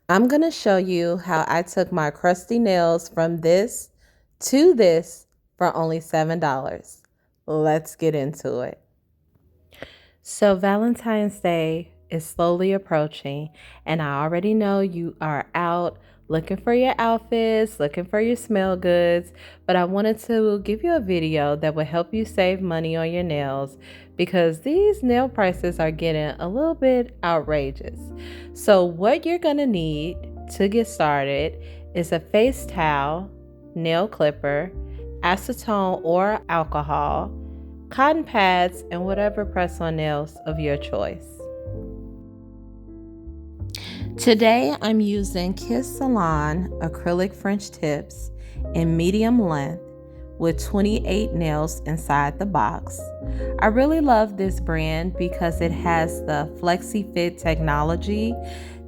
I'm going to show you how I took my crusty nails from this to this for only $7. Let's get into it. So Valentine's Day is slowly approaching, and I already know you are out looking for your outfits, looking for your smell goods, but I wanted to give you a video that will help you save money on your nails because these nail prices are getting a little bit outrageous. So what you're going to need to get started is a face towel, nail clipper, acetone or alcohol, cotton pads, and whatever press-on nails of your choice. Today I'm using Kiss Salon acrylic French tips in medium length with 28 nails inside the box. I really love this brand because it has the Flexi Fit technology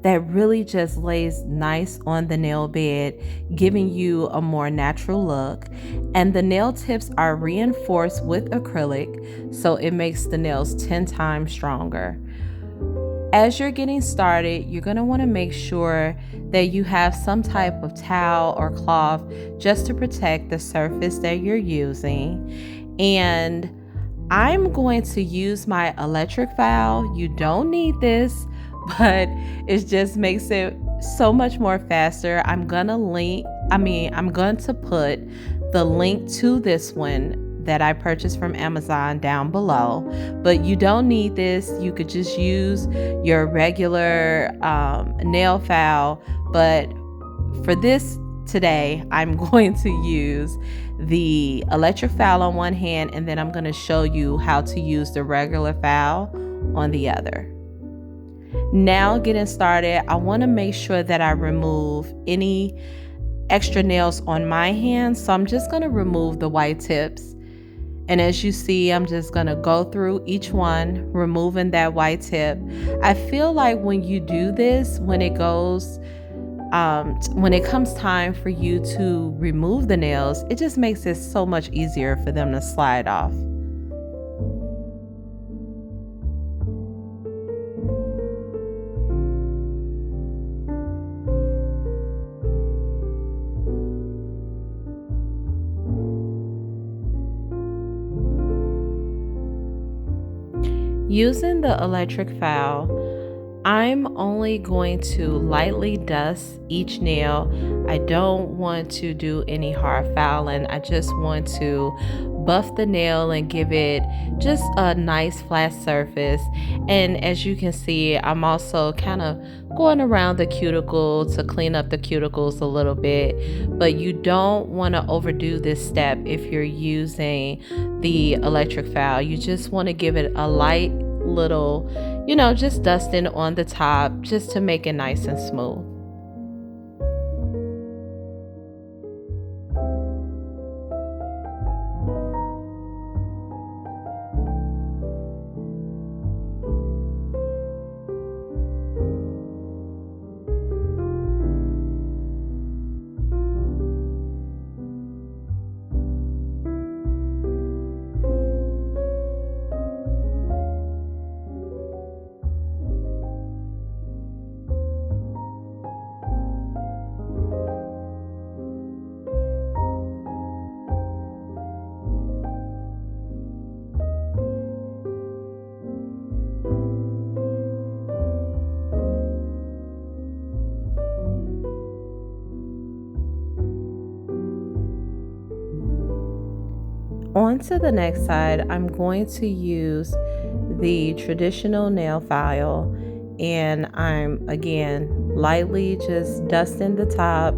that really just lays nice on the nail bed, giving you a more natural look. And the nail tips are reinforced with acrylic, so it makes the nails 10 times stronger. As you're getting started, you're going to want to make sure that you have some type of towel or cloth just to protect the surface that you're using. And I'm going to use my electric file. You don't need this, but it just makes it so much more faster. I'm going to put the link to this one that I purchased from Amazon down below, but you don't need this. You could just use your regular nail file, but for this today, I'm going to use the electric file on one hand, and then I'm going to show you how to use the regular file on the other. Now getting started, I want to make sure that I remove any extra nails on my hand, so I'm just going to remove the white tips. And as you see, I'm just going to go through each one, removing that white tip. I feel like when you do this, when it comes time for you to remove the nails, it just makes it so much easier for them to slide off. Using the electric file, I'm only going to lightly dust each nail. I don't want to do any hard filing. I just want to buff the nail and give it just a nice flat surface. And as you can see, I'm also kind of going around the cuticle to clean up the cuticles a little bit. But you don't want to overdo this step if you're using the electric file. You just want to give it a light little, just dusting on the top just to make it nice and smooth. On to the next side, I'm going to use the traditional nail file, and I'm again lightly just dusting the top.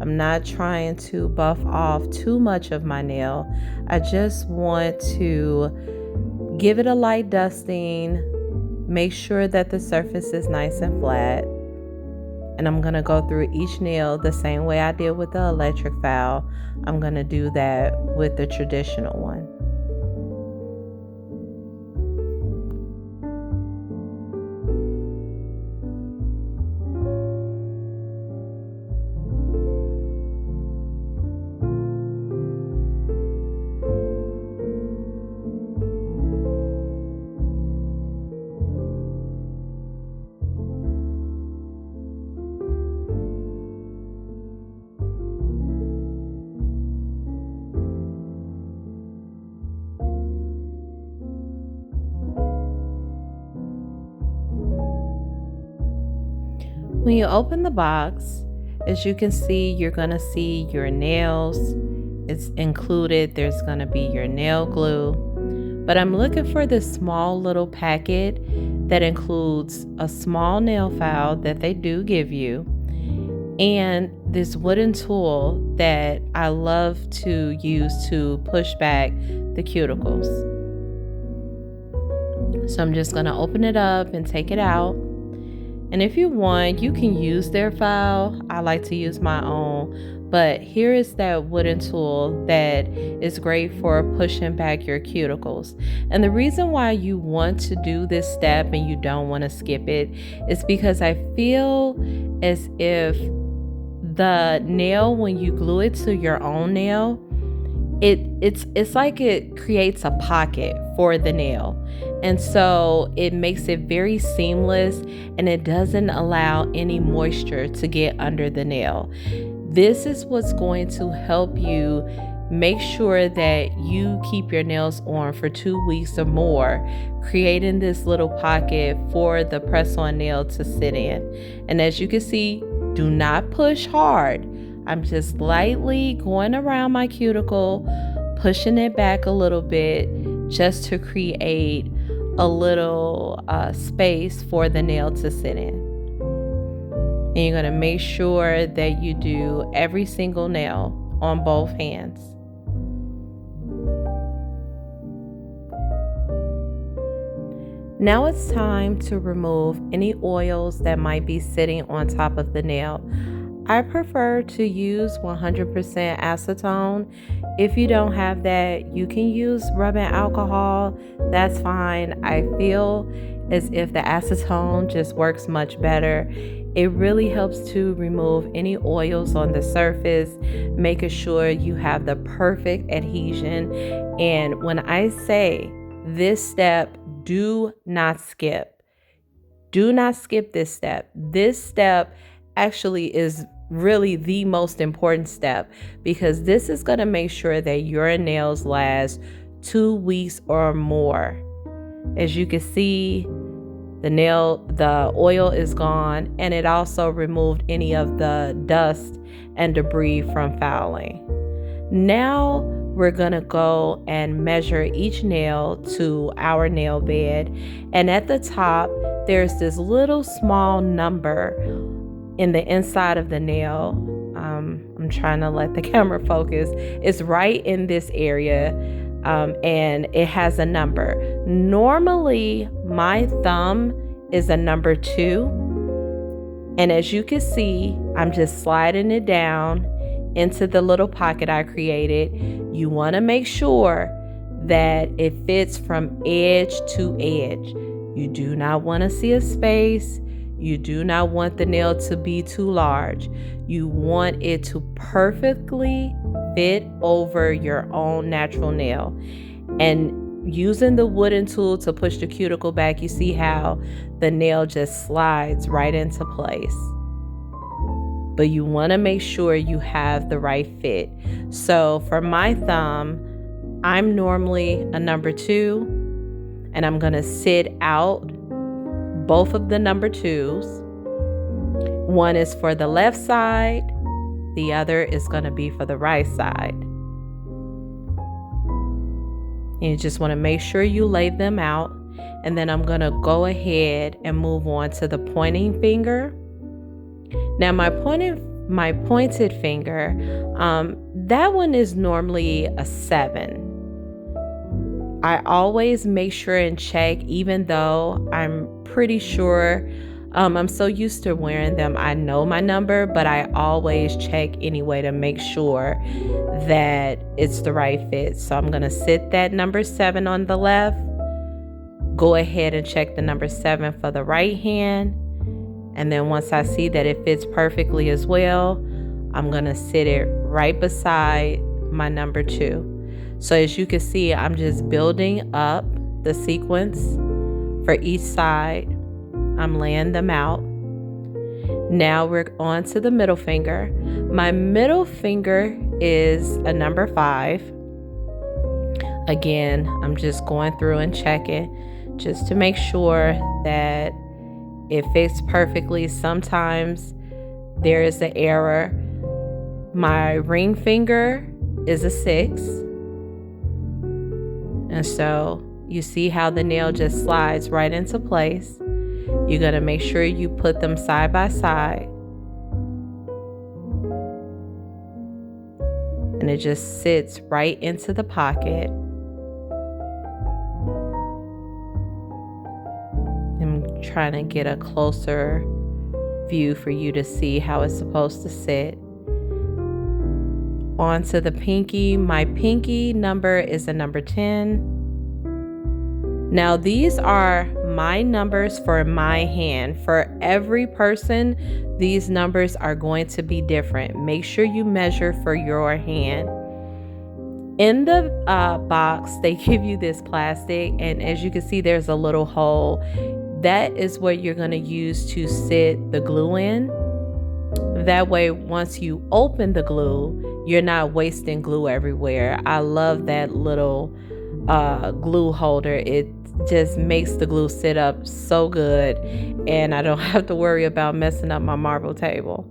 I'm not trying to buff off too much of my nail. I just want to give it a light dusting, make sure that the surface is nice and flat. And I'm going to go through each nail the same way I did with the electric file. I'm going to do that with the traditional one. When you open the box, as you can see, you're going to see your nails. It's included. There's going to be your nail glue. But I'm looking for this small little packet that includes a small nail file that they do give you, and this wooden tool that I love to use to push back the cuticles. So I'm just going to open it up and take it out. And if you want, you can use their file. I like to use my own. But here is that wooden tool that is great for pushing back your cuticles. And the reason why you want to do this step and you don't want to skip it is because I feel as if the nail, when you glue it to your own nail, it's like it creates a pocket for the nail, and so it makes it very seamless, and it doesn't allow any moisture to get under the nail. This is what's going to help you make sure that you keep your nails on for 2 weeks or more, creating this little pocket for the press-on nail to sit in. And as you can see, do not push hard. I'm just lightly going around my cuticle, pushing it back a little bit just to create a little space for the nail to sit in. And you're going to make sure that you do every single nail on both hands. Now it's time to remove any oils that might be sitting on top of the nail. I prefer to use 100% acetone. If you don't have that, you can use rubbing alcohol. That's fine. I feel as if the acetone just works much better. It really helps to remove any oils on the surface, making sure you have the perfect adhesion. And when I say this step, do not skip. Do not skip this step. This step actually is really the most important step, because this is going to make sure that your nails last 2 weeks or more. As you can see, the oil is gone, and it also removed any of the dust and debris from fouling. Now we're going to go and measure each nail to our nail bed, and at the top there's this little small number in the inside of the nail. I'm trying to let the camera focus. It's right in this area, and it has a number. Normally my thumb is a number 2, and as you can see, I'm just sliding it down into the little pocket I created. You want to make sure that it fits from edge to edge. You do not want to see a space. You do not want the nail to be too large. You want it to perfectly fit over your own natural nail. And using the wooden tool to push the cuticle back, you see how the nail just slides right into place. But you want to make sure you have the right fit. So for my thumb, I'm normally a number 2, and I'm going to sit out both of the number 2s. One is for the left side, the other is going to be for the right side. And you just want to make sure you lay them out. And then I'm going to go ahead and move on to the pointing finger. Now my pointed finger, that one is normally a 7. I always make sure and check, even though I'm pretty sure, I'm so used to wearing them, I know my number, but I always check anyway to make sure that it's the right fit. So I'm going to sit that number 7 on the left, go ahead and check the number 7 for the right hand. And then once I see that it fits perfectly as well, I'm going to sit it right beside my number 2. So as you can see, I'm just building up the sequence for each side. I'm laying them out. Now we're on to the middle finger. My middle finger is a number 5. Again, I'm just going through and checking just to make sure that it fits perfectly. Sometimes there is an error. My ring finger is a 6. And so you see how the nail just slides right into place. You're going to make sure you put them side by side. And it just sits right into the pocket. I'm trying to get a closer view for you to see how it's supposed to sit. Onto the pinky. My pinky number is a number 10. Now these are my numbers for my hand. For every person, these numbers are going to be different. Make sure you measure for your hand. In the box, they give you this plastic, and as you can see, there's a little hole. That is what you're going to use to sit the glue in. That way, once you open the glue, you're not wasting glue everywhere. I love that little glue holder. It just makes the glue sit up so good, and I don't have to worry about messing up my marble table.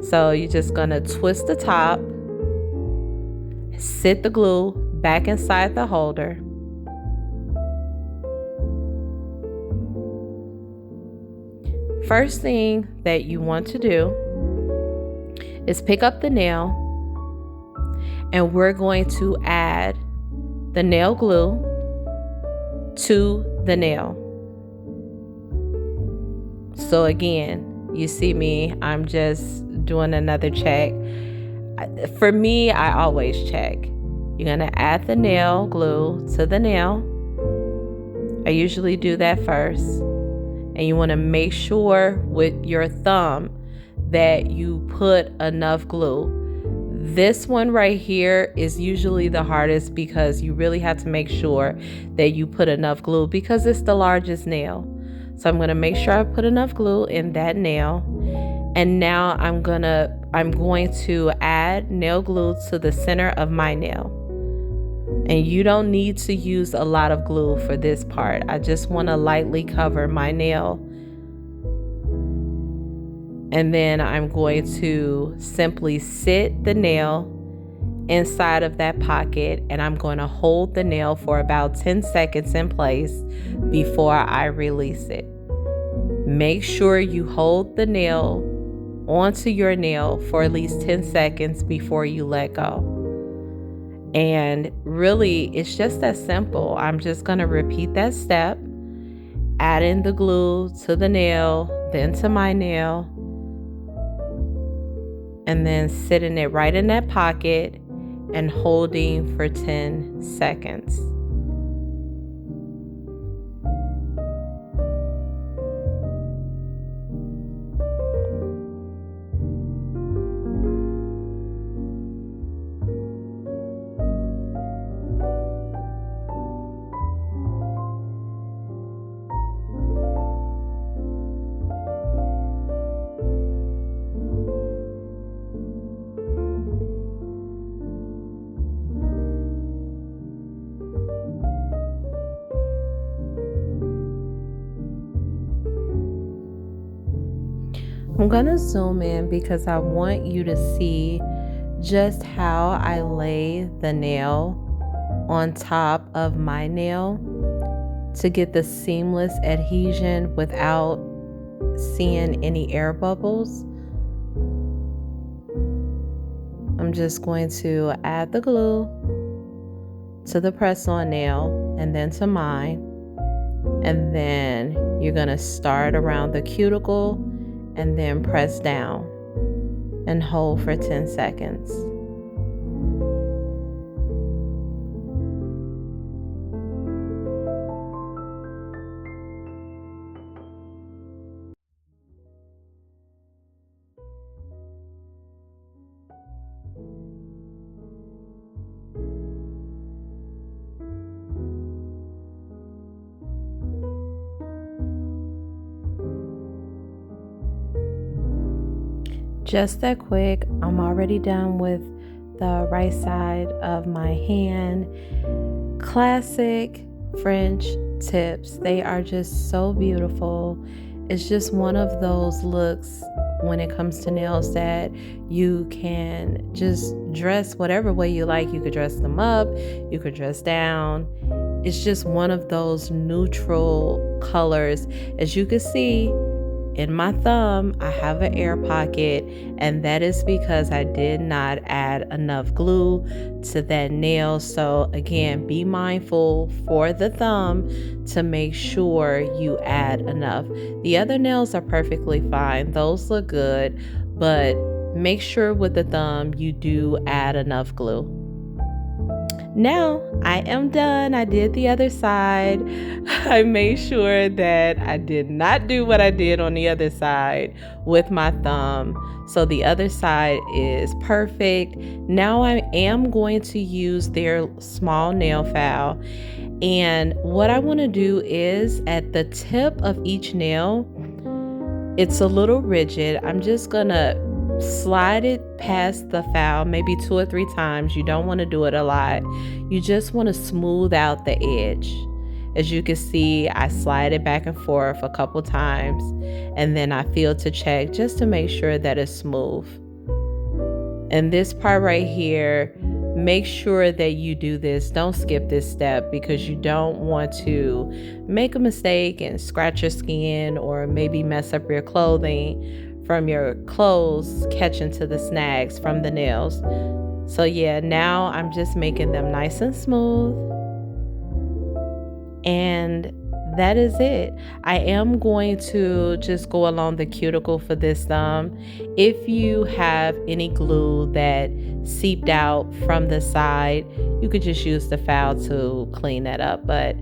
So you're just going to twist the top, sit the glue back inside the holder. First thing that you want to do is pick up the nail, and we're going to add the nail glue to the nail. So again, you see me, I'm just doing another check. For me, I always check. You're going to add the nail glue to the nail. I usually do that first. And you want to make sure with your thumb that you put enough glue. This one right here is usually the hardest because you really have to make sure that you put enough glue because it's the largest nail. So I'm going to make sure I put enough glue in that nail. And now I'm going to add nail glue to the center of my nail. And you don't need to use a lot of glue for this part. I just want to lightly cover my nail. And then I'm going to simply sit the nail inside of that pocket, and I'm going to hold the nail for about 10 seconds in place before I release it. Make sure you hold the nail onto your nail for at least 10 seconds before you let go. And really, it's just that simple. I'm just going to repeat that step, adding the glue to the nail, then to my nail, and then sitting it right in that pocket and holding for 10 seconds. I'm gonna zoom in because I want you to see just how I lay the nail on top of my nail to get the seamless adhesion without seeing any air bubbles. I'm just going to add the glue to the press-on nail and then to mine. And then you're gonna start around the cuticle and then press down and hold for 10 seconds. Just that quick. I'm already done with the right side of my hand. Classic French tips. They are just so beautiful. It's just one of those looks when it comes to nails that you can just dress whatever way you like. You could dress them up, you could dress down. It's just one of those neutral colors. As you can see, in my thumb, I have an air pocket, and that is because I did not add enough glue to that nail. So again, be mindful for the thumb to make sure you add enough. The other nails are perfectly fine. Those look good, but make sure with the thumb you do add enough glue. Now I am done. I did the other side. I made sure that I did not do what I did on the other side with my thumb. So the other side is perfect. Now I am going to use their small nail file. And what I want to do is at the tip of each nail, it's a little rigid. I'm just going to slide it past the file maybe 2 or 3 times. You don't want to do it a lot. You just want to smooth out the edge. As you can see, I slide it back and forth a couple times, and then I feel to check just to make sure that it's smooth. And this part right here, make sure that you do this. Don't skip this step, because you don't want to make a mistake and scratch your skin or maybe mess up your clothing from your clothes catching to the snags from the nails. So yeah, now I'm just making them nice and smooth. And that is it. I am going to just go along the cuticle for this thumb. If you have any glue that seeped out from the side, you could just use the file to clean that up. But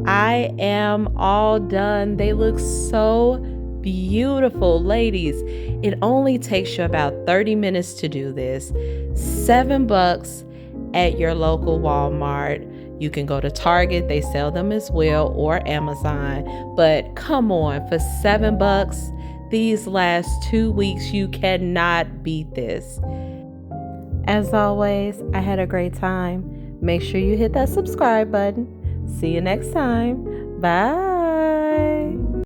I am all done. They look so beautiful, ladies. It only takes you about 30 minutes to do this. $7 at your local Walmart. You can go to Target, they sell them as well, or Amazon. But come on, for $7 these last 2 weeks, you cannot beat this. As always, I had a great time. Make sure you hit that subscribe button. See you next time. Bye.